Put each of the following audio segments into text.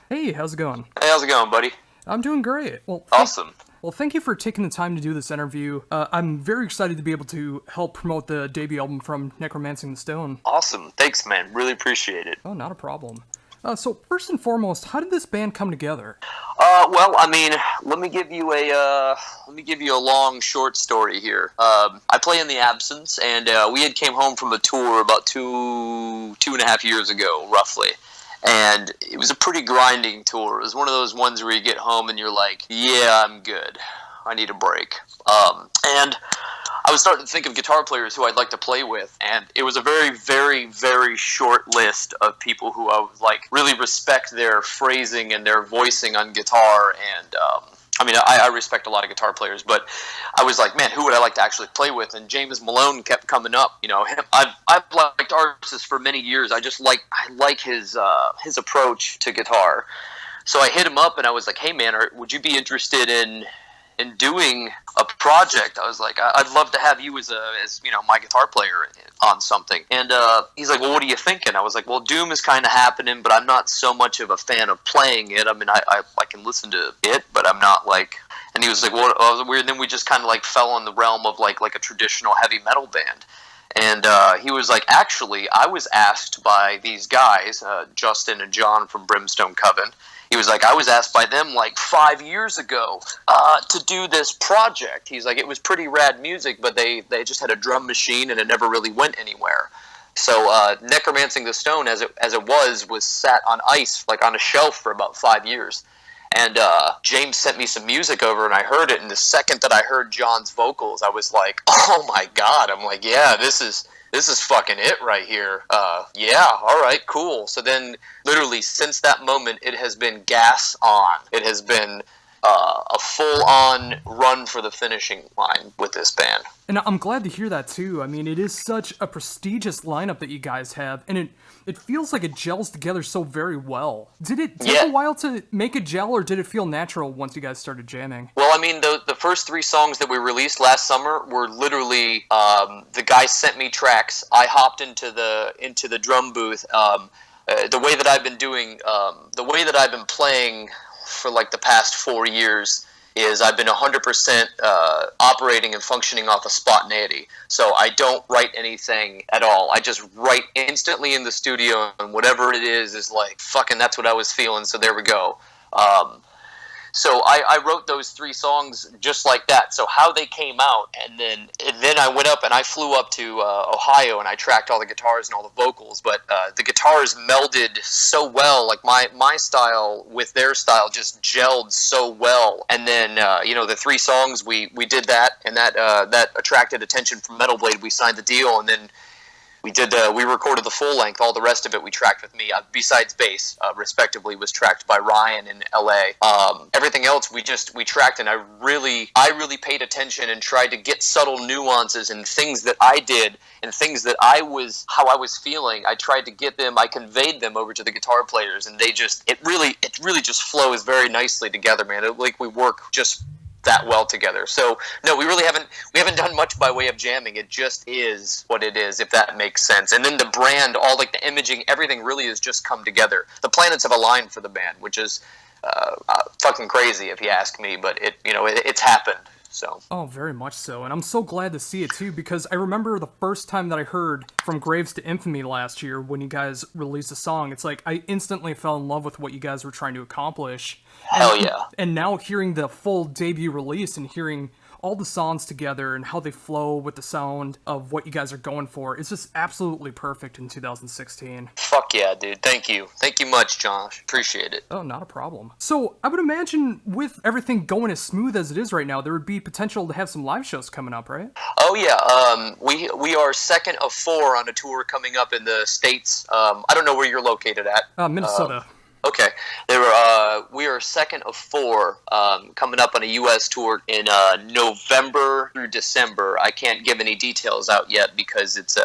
Hey, how's it going? Hey, how's it going, buddy? I'm doing great. Awesome. Thank you for taking the time to do this interview. I'm very excited to be able to help promote the debut album from Necromancing the Stone. Awesome. Thanks, man. Really appreciate it. Oh, not a problem. So first and foremost, how did this band come together? Well, I mean, let me give you a long, short story here. I play in the Absence, and we had came home from a tour about two and a half years ago, roughly. And it was a pretty grinding tour. It was one of those ones where you get home and you're like, yeah, I'm good. I need a break. And I was starting to think of guitar players who I'd like to play with, and it was a very, very, very short list of people who I was like really respect their phrasing and their voicing on guitar. And I mean, I respect a lot of guitar players, but I was like, man, who would I like to actually play with? And James Malone kept coming up. You know, I've liked artists for many years. I like his approach to guitar. So I hit him up and I was like, hey man, would you be interested in doing a project? I was like, I'd love to have you as my guitar player on something. And he's like, well, what are you thinking? I was like, well, Doom is kind of happening, but I'm not so much of a fan of playing it. I mean, I can listen to it, but I'm not like. And he was like, well, weird. Then we just kind of like fell in the realm of like a traditional heavy metal band. And he was like, actually, I was asked by these guys, Justin and John from Brimstone Coven. He was like, I was asked by them like 5 years ago to do this project. He's like, it was pretty rad music, but they just had a drum machine and it never really went anywhere. So Necromancing the Stone, as it was sat on ice, like on a shelf for about 5 years. And James sent me some music over, and I heard it. And the second that I heard John's vocals, I was like, "Oh my god!" I'm like, "Yeah, this is fucking it right here." Yeah, all right, cool. So then, literally, since that moment, it has been gas on. It has been a full-on run for the finishing line with this band. And I'm glad to hear that too. I mean, it is such a prestigious lineup that you guys have, and it feels like it gels together so very well. Did it take a while to make it gel, or did it feel natural once you guys started jamming? Well, I mean, the first 3 songs that we released last summer were literally the guy sent me tracks. I hopped into the drum booth. The way that I've been doing, the way that I've been playing for like the past 4 years is I've been 100% operating and functioning off of spontaneity. So I don't write anything at all. I just write instantly in the studio, and whatever it is like, fucking, that's what I was feeling, so there we go. So I wrote those 3 songs just like that. So how they came out, and then I went up and I flew up to Ohio and I tracked all the guitars and all the vocals. But the guitars melded so well, like my style with their style just gelled so well. And then the 3 songs we did that, and that attracted attention from Metal Blade. We signed the deal, and then we recorded the full length. All the rest of it we tracked with me. Besides bass, respectively, was tracked by Ryan in LA. Everything else we tracked, and I really paid attention and tried to get subtle nuances and things that I did and things that how I was feeling. I tried to get them. I conveyed them over to the guitar players, and it really just flows very nicely together, man. Like we work just that well together. So no, we haven't done much by way of jamming. It just is what it is, if that makes sense. And then the brand, all like the imaging, everything really has just come together. The planets have aligned for the band, which is fucking crazy if you ask me, but it's happened. So. Oh, very much so, and I'm so glad to see it too, because I remember the first time that I heard From Graves to Infamy last year when you guys released a song. It's like I instantly fell in love with what you guys were trying to accomplish. Hell yeah. And now hearing the full debut release and hearing all the songs together and how they flow with the sound of what you guys are going for, it's just absolutely perfect in 2016. Fuck yeah, dude. Thank you. Thank you much, Josh. Appreciate it. Oh, not a problem. So, I would imagine with everything going as smooth as it is right now, there would be potential to have some live shows coming up, right? Oh yeah. We are second of 4 on a tour coming up in the States. I don't know where you're located at. Minnesota. Okay, we are second of 4 coming up on a U.S. tour in November through December. I can't give any details out yet because it's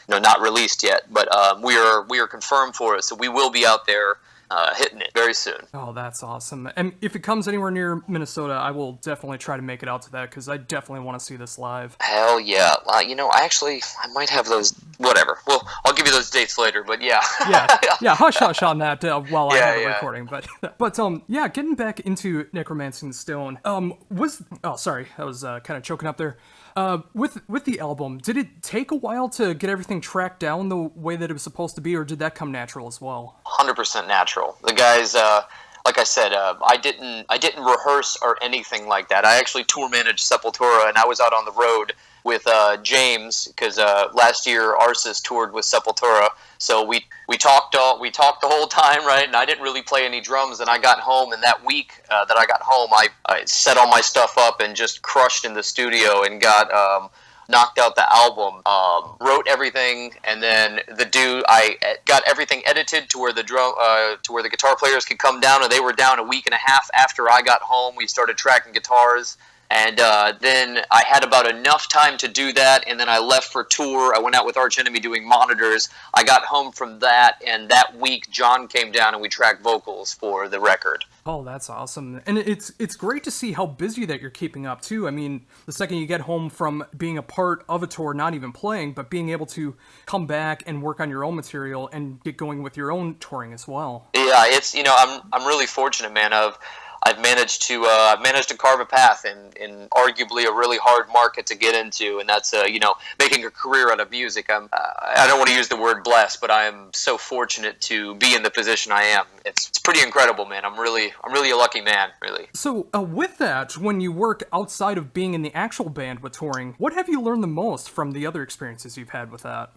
not released yet, but we are confirmed for it. So we will be out there hitting it very soon. Oh, that's awesome. And if it comes anywhere near Minnesota, I will definitely try to make it out to that, because I definitely want to see this live. Hell yeah. I might have those, whatever. Well, I'll give you those dates later, but yeah. Yeah, hush hush on that while I have a Yeah. recording. But yeah, getting back into Necromancing the Stone, sorry, I was kind of choking up there. With the album, did it take a while to get everything tracked down the way that it was supposed to be, or did that come natural as well? 100% natural. The guys, like I said, I didn't rehearse or anything like that. I actually tour managed Sepultura, and I was out on the road with James, because last year Arsis toured with Sepultura. So we talked the whole time, right? And I didn't really play any drums. And I got home, and that week that I got home, I set all my stuff up and just crushed in the studio and got knocked out the album, wrote everything, and then I got everything edited to where the guitar players could come down, and they were down a week and a half after I got home. We started tracking guitars. And then I had about enough time to do that, and then I left for tour. I went out with Arch Enemy doing monitors. I got home from that, and that week John came down and we tracked vocals for the record. Oh, that's awesome. And it's great to see how busy that you're keeping up, too. I mean, the second you get home from being a part of a tour, not even playing, but being able to come back and work on your own material and get going with your own touring as well. Yeah, it's, I'm really fortunate, man. I've managed to carve a path in arguably a really hard market to get into, and that's making a career out of music. I don't want to use the word blessed, but I am so fortunate to be in the position I am. It's pretty incredible, man. I'm really a lucky man, really. So with that, when you work outside of being in the actual band with touring, what have you learned the most from the other experiences you've had with that?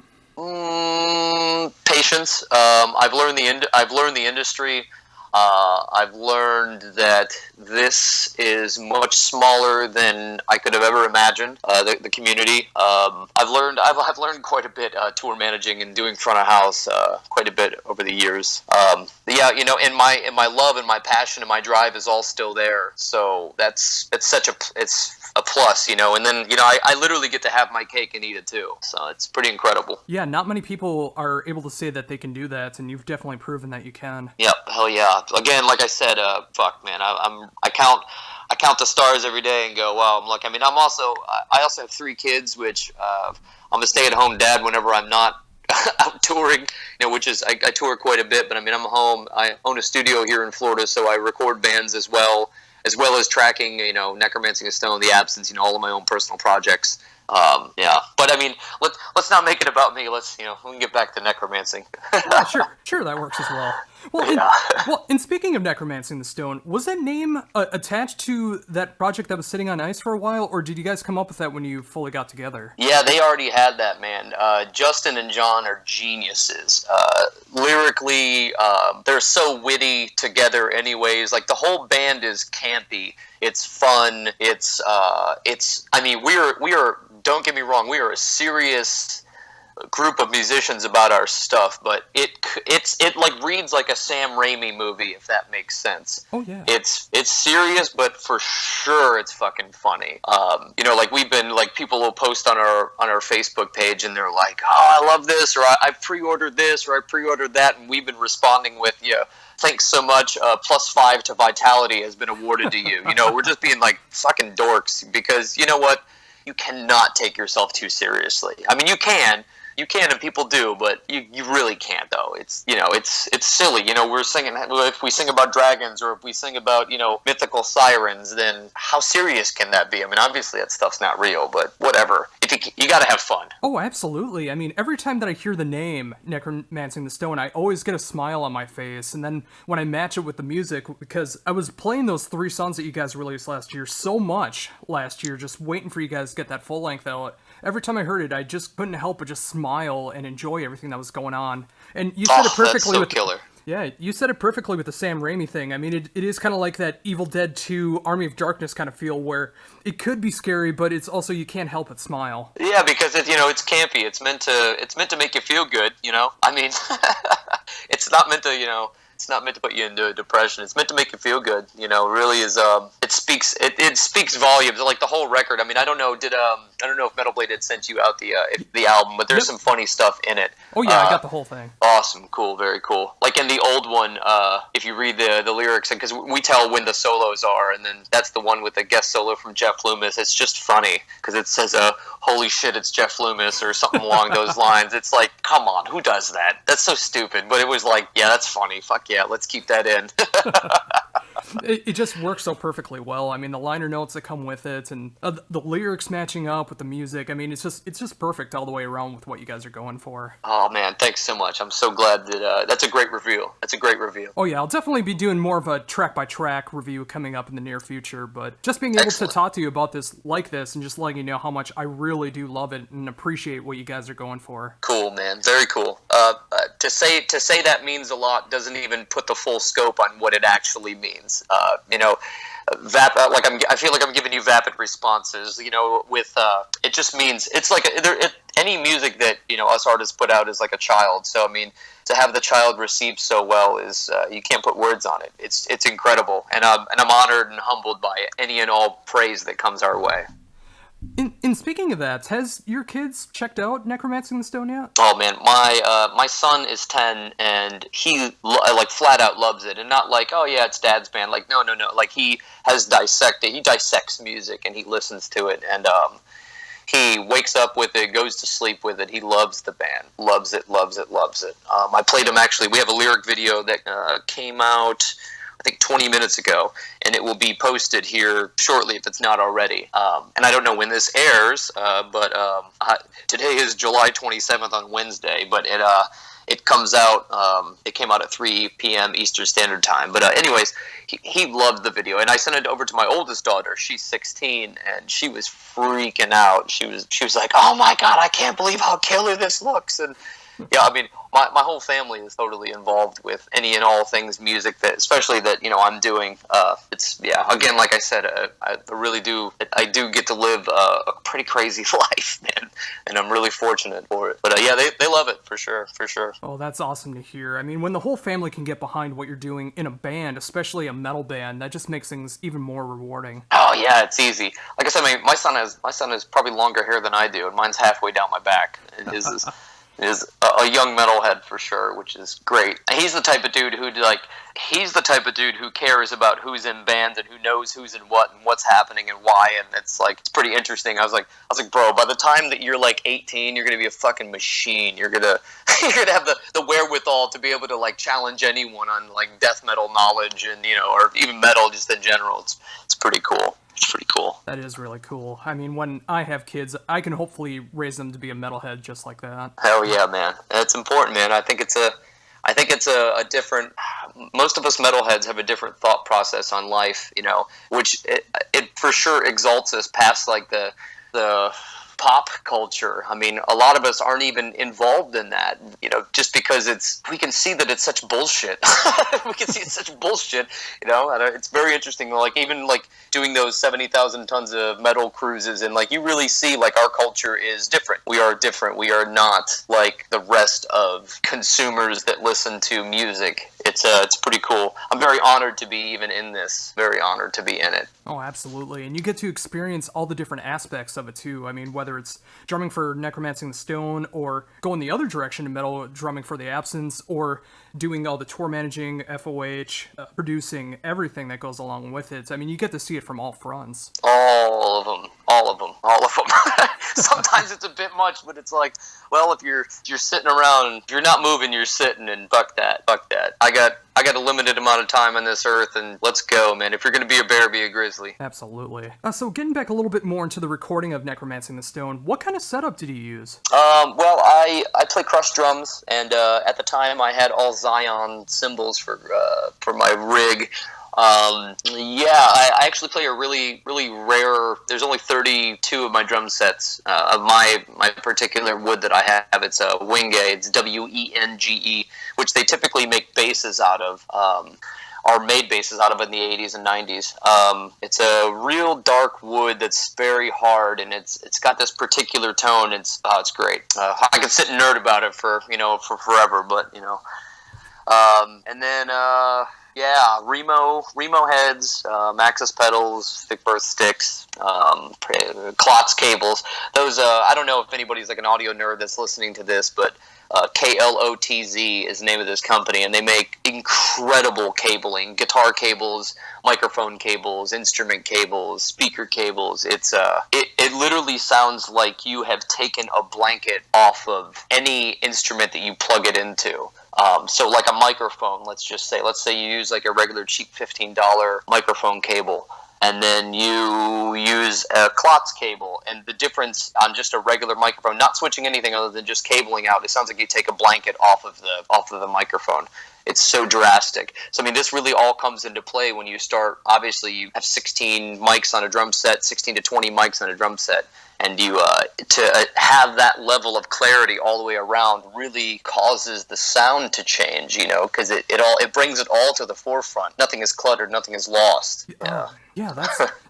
Patience. I've learned the industry. I've learned that this is much smaller than I could have ever imagined. The community. I've learned quite a bit tour managing and doing front of house quite a bit over the years. And my love and my passion and my drive is all still there. So it's a plus, and then I literally get to have my cake and eat it too. So it's pretty incredible. Yeah, not many people are able to say that they can do that, and you've definitely proven that you can. Yep, hell yeah. Again, like I said, fuck, man, I count the stars every day and go, wow. I'm like, I also have 3 kids, which I'm a stay-at-home dad whenever I'm not out touring, which is I tour quite a bit, but I'm home. I own a studio here in Florida, so I record bands as well as tracking, Necromancing The Stone, The Absence, all of my own personal projects. But let's not make it about me. We can get back to necromancing. Yeah, sure, that works as well. And speaking of Necromancing the Stone, was that name attached to that project that was sitting on ice for a while, or did you guys come up with that when you fully got together? Yeah, they already had that, man. Justin and John are geniuses. Lyrically, they're so witty together anyways. Like, the whole band is campy. It's fun. We are, don't get me wrong, we are a serious group of musicians about our stuff, but it like reads like a Sam Raimi movie, if that makes sense. Oh yeah. It's serious, but for sure it's fucking funny. Like we've been like, people will post on our Facebook page and they're like, oh, I love this, or I pre-ordered this, or I pre-ordered that, and we've been responding with, yeah, thanks so much, +5 to vitality has been awarded to you. We're just being like fucking dorks, because you know what? You cannot take yourself too seriously. You can, and people do, but you really can't, though. It's silly. We're singing, if we sing about dragons, or if we sing about, mythical sirens, then how serious can that be? Obviously that stuff's not real, but whatever. You gotta have fun. Oh, absolutely. Every time that I hear the name Necromancing the Stone, I always get a smile on my face, and then when I match it with the music, because I was playing those 3 songs that you guys released last year so much last year, just waiting for you guys to get that full length out. Every time I heard it, I just couldn't help but just smile and enjoy everything that was going on. And you said it perfectly. That's so killer. Yeah, you said it perfectly with the Sam Raimi thing. It is kind of like that Evil Dead 2 Army of Darkness kind of feel, where it could be scary, but it's also, you can't help but smile. Yeah, because it's campy. It's meant to make you feel good. It's not meant to It's not meant to put you into a depression. It's meant to make you feel good. You know, it really is. It speaks volumes. Like the whole record. I mean, I don't know. I don't know if Metal Blade had sent you out the album, but there's some funny stuff in it. Oh yeah, I got the whole thing. Awesome, cool, very cool. Like in the old one, if you read the lyrics, because we tell when the solos are, and then that's the one with the guest solo from Jeff Loomis. It's just funny because it says, "Holy shit, it's Jeff Loomis" or something along those lines. It's like, come on, who does that? That's so stupid. But it was like, yeah, that's funny. Fuck yeah, let's keep that in. It just works so perfectly well. I mean, the liner notes that come with it, and the lyrics matching up with the music. I mean, it's just perfect all the way around with what you guys are going for. Oh man, thanks so much. I'm so glad that that's a great review. That's a great review. Oh yeah, I'll definitely be doing more of a track by track review coming up in the near future. But just being able to talk to you about this like this, and just letting you know how much I really do love it and appreciate what you guys are going for. Cool, man. Very cool. To say that means a lot doesn't even put the full scope on what it actually means. You know, I feel like I'm giving you vapid responses. You know, with it just means it's like any music that us artists put out is like a child. So I mean, to have the child received so well is you can't put words on it. It's incredible, and I'm honored and humbled by any and all praise that comes our way. In speaking of that, has your kids checked out Necromancing the Stone yet? Oh man, my son is 10 and he like flat out loves it, and not like, oh yeah, it's dad's band. Like no, like he dissects music and he listens to it, and he wakes up with it, goes to sleep with it. He loves the band, loves it. I played him actually. We have a lyric video that came out, I think 20 minutes ago, and it will be posted here shortly if it's not already. And I don't know when this airs, but today is July 27th on Wednesday, but it comes out, it came out at 3 p.m. Eastern Standard Time. But anyways, he loved the video, and I sent it over to my oldest daughter. She's 16, and she was freaking out. She was like, oh my God, I can't believe how killer this looks. And yeah, I mean, my whole family is totally involved with any and all things music, that especially that I'm doing. Again, like I said, I do get to live a pretty crazy life, man, and I'm really fortunate for it. But yeah, they love it for sure. Oh, that's awesome to hear. I mean, when the whole family can get behind what you're doing in a band, especially a metal band, that just makes things even more rewarding. Oh yeah, it's easy. Like I said, my son has probably longer hair than I do, and mine's halfway down my back. And his is a young metalhead for sure, which is great. He's the type of dude who cares about who's in bands and who knows who's in what and what's happening and why, and it's pretty interesting. I was like, bro, by the time that you're like 18, you're gonna be a fucking machine. You're gonna have the wherewithal to be able to like challenge anyone on like death metal knowledge and or even metal just in general. It's pretty cool. It's pretty cool. That is really cool. I mean, when I have kids, I can hopefully raise them to be a metalhead just like that. Hell yeah, man. It's important, man. I think it's a different. Most of us metalheads have a different thought process on life, which it for sure exalts us past like the pop culture. I mean, a lot of us aren't even involved in that, just because we can see that it's such bullshit. We can see it's such bullshit, and it's very interesting. Like even like doing those 70,000 tons of metal cruises, and like you really see like our culture is different. We are different. We are not like the rest of consumers that listen to music. It's pretty cool. I'm very honored to be even in this. Very honored to be in it. Oh, absolutely. And you get to experience all the different aspects of it too. I mean, whether it's drumming for Necromancing the Stone, or going the other direction in metal, drumming for the Absence, or doing all the tour managing, FOH, producing, everything that goes along with it. I mean, you get to see it from all fronts. All of them. Sometimes it's a bit much, but it's like, well, if you're sitting around, if you're not moving, you're sitting, and fuck that. I got a limited amount of time on this earth, and let's go, man. If you're going to be a bear, be a grizzly. Absolutely. So getting back a little bit more into the recording of Necromancing the Stone, what kind of setup did you use? Well, I play crushed drums, and at the time I had all Zion cymbals for my rig. I actually play a really, really rare. There's only 32 of my drum sets of my particular wood that I have. It's a Wenge. It's Wenge, which they typically make basses out of, or made basses out of in the 80s and 90s. It's a real dark wood that's very hard, and it's got this particular tone. It's great. I could sit and nerd about it for forever, but And then, yeah, Remo heads, Maxis pedals, thick birth sticks, Klotz cables. Those, I don't know if anybody's like an audio nerd that's listening to this, but KLOTZ is the name of this company, and they make incredible cabling, guitar cables, microphone cables, instrument cables, speaker cables. It literally sounds like you have taken a blanket off of any instrument that you plug it into. So like a microphone, let's say you use like a regular cheap $15 microphone cable, and then you use a Klotz cable, and the difference on just a regular microphone, not switching anything other than just cabling out, it sounds like you take a blanket off of the microphone. It's so drastic. So I mean, this really all comes into play when you start. Obviously, you have 16 mics on a drum set, 16 to 20 mics on a drum set. And you to have that level of clarity all the way around really causes the sound to change, you know, because it brings it all to the forefront. Nothing is cluttered, nothing is lost. Yeah,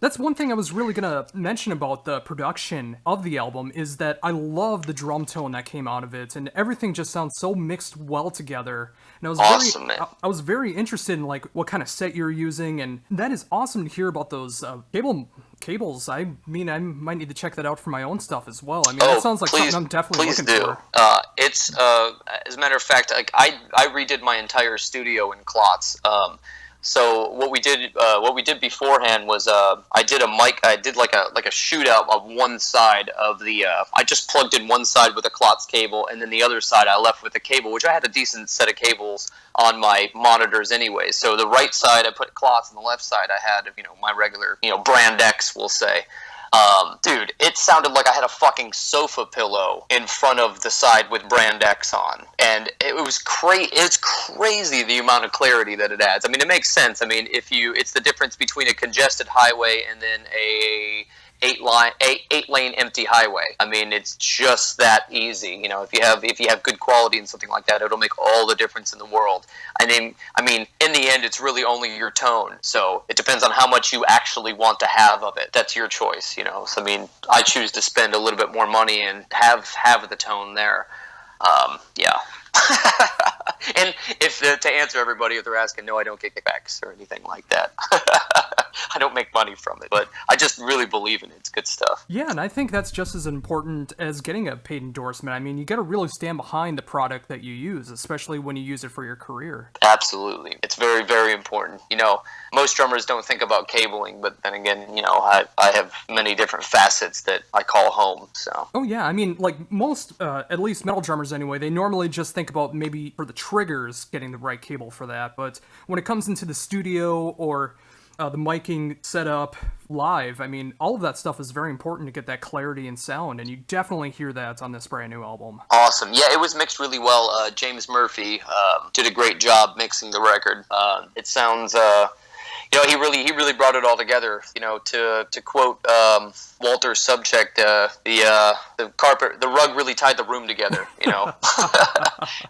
that's one thing I was really gonna mention about the production of the album is that I love the drum tone that came out of it, and everything just sounds so mixed well together. And I was very interested in like what kind of set you're using, and that is awesome to hear about those cables. I mean, I might need to check that out for my own stuff as well. I mean, that sounds like something I'm definitely looking for. It's as a matter of fact, like I redid my entire studio in Klotz. So what we did beforehand was I did like a shootout of one side of the I just plugged in one side with a Klotz cable, and then the other side I left with a cable, which I had a decent set of cables on my monitors anyway. So the right side I put Klotz, and the left side I had, you know, my regular, you know, brand X, we'll say. Dude, it sounded like I had a fucking sofa pillow in front of the side with brand X on, and it's crazy the amount of clarity that it adds. I mean, it makes sense. I mean, it's the difference between a congested highway and then a eight lane empty highway. I mean, it's just that easy. You know, if you have good quality and something like that, it'll make all the difference in the world. I mean, in the end, it's really only your tone. So it depends on how much you actually want to have of it. That's your choice, you know. So I mean, I choose to spend a little bit more money and have the tone there. Yeah. And to answer everybody, if they're asking, no, I don't get kickbacks or anything like that. I don't make money from it, but I just really believe in it. It's good stuff. Yeah, and I think that's just as important as getting a paid endorsement. I mean, you got to really stand behind the product that you use, especially when you use it for your career. Absolutely. It's very, very important. You know, most drummers don't think about cabling, but then again, you know, I have many different facets that I call home, so. Oh, yeah. I mean, like most, at least metal drummers anyway, they normally just think about maybe for the triggers getting the right cable for that, but when it comes into the studio or the miking setup live, I mean, all of that stuff is very important to get that clarity and sound, and you definitely hear that on this brand new album. Awesome. Yeah, it was mixed really well. James Murphy did a great job mixing the record. It sounds... you know, he really brought it all together. You know, to quote Walter Subcheck, the rug really tied the room together. You know,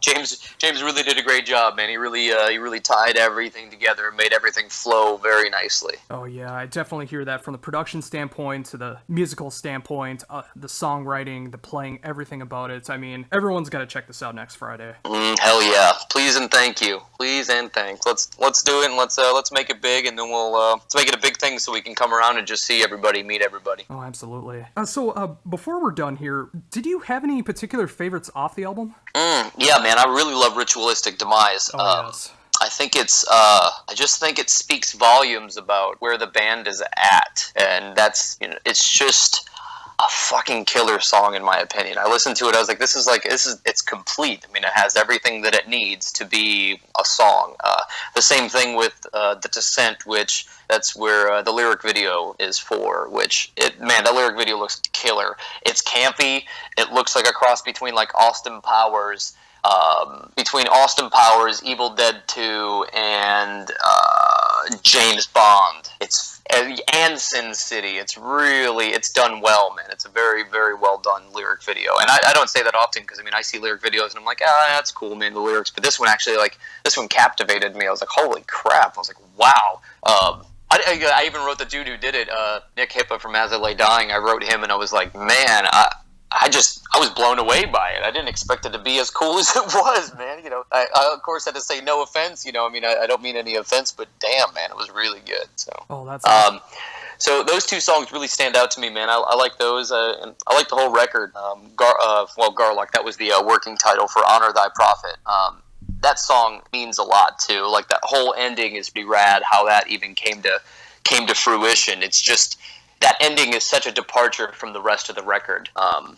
James really did a great job, man. He really tied everything together and made everything flow very nicely. Oh yeah, I definitely hear that from the production standpoint to the musical standpoint, the songwriting, the playing, everything about it. I mean, everyone's got to check this out next Friday. Hell yeah! Please and thank you. Please and thanks. Let's do it, and let's make it big. And then we'll let's make it a big thing so we can come around and just see everybody, meet everybody. Oh, absolutely. So before we're done here, did you have any particular favorites off the album? Yeah, man, I really love Ritualistic Demise. Oh, yes. I think I just think it speaks volumes about where the band is at, and that's, you know, it's just a fucking killer song in my opinion. I listened to it, I was like, it's complete. I mean, it has everything that it needs to be a song. The same thing with The Descent, which that's where the lyric video is for, that lyric video looks killer. It's campy. It looks like a cross between like Austin Powers, Evil Dead 2, and James Bond. And Sin City. It's done well, man. It's a very, very well done lyric video. And I don't say that often because, I mean, I see lyric videos and I'm like, that's cool, man, the lyrics. But this one actually, this one captivated me. I was like, holy crap. I was like, wow. I even wrote the dude who did it, Nick Hippa from As I Lay Dying. I wrote him and I was like, man, I was blown away by it. I didn't expect it to be as cool as it was, man. I of course had to say no offense. I mean, I don't mean any offense, but damn, man, it was really good. So, oh, that's awesome. So those two songs really stand out to me, man. I like those, and I like the whole record. Garlock, that was the working title for Honor Thy Prophet. That song means a lot too. Like that whole ending is pretty rad. How that even came to fruition. It's just that ending is such a departure from the rest of the record.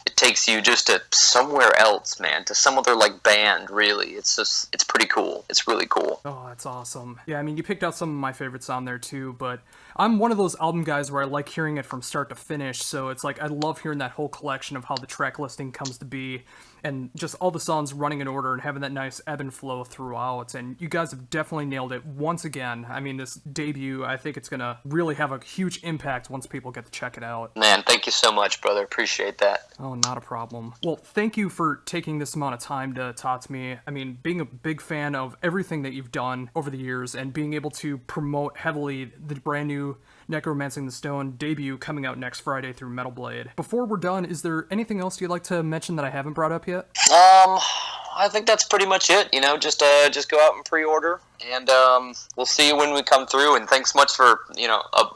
It takes you just to somewhere else, man, to some other like band. Really, it's pretty cool. It's really cool. Oh, that's awesome. Yeah, I mean, you picked out some of my favorites on there too, but I'm one of those album guys where I like hearing it from start to finish. So it's like I love hearing that whole collection of how the track listing comes to be, and just all the songs running in order and having that nice ebb and flow throughout. And you guys have definitely nailed it once again. I mean, this debut, I think it's gonna really have a huge impact once people get to check it out. Man, thank you so much, brother. Appreciate that. Oh, not a problem. Well, thank you for taking this amount of time to talk to me. I mean, being a big fan of everything that you've done over the years and being able to promote heavily the brand new Necromancing the Stone debut coming out next Friday through Metal Blade. Before we're done, is there anything else you'd like to mention that I haven't brought up yet? I think that's pretty much it. Just go out and pre-order, and we'll see you when we come through. And thanks much for,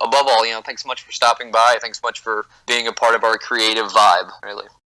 above all, thanks so much for stopping by. Thanks so much for being a part of our creative vibe, really.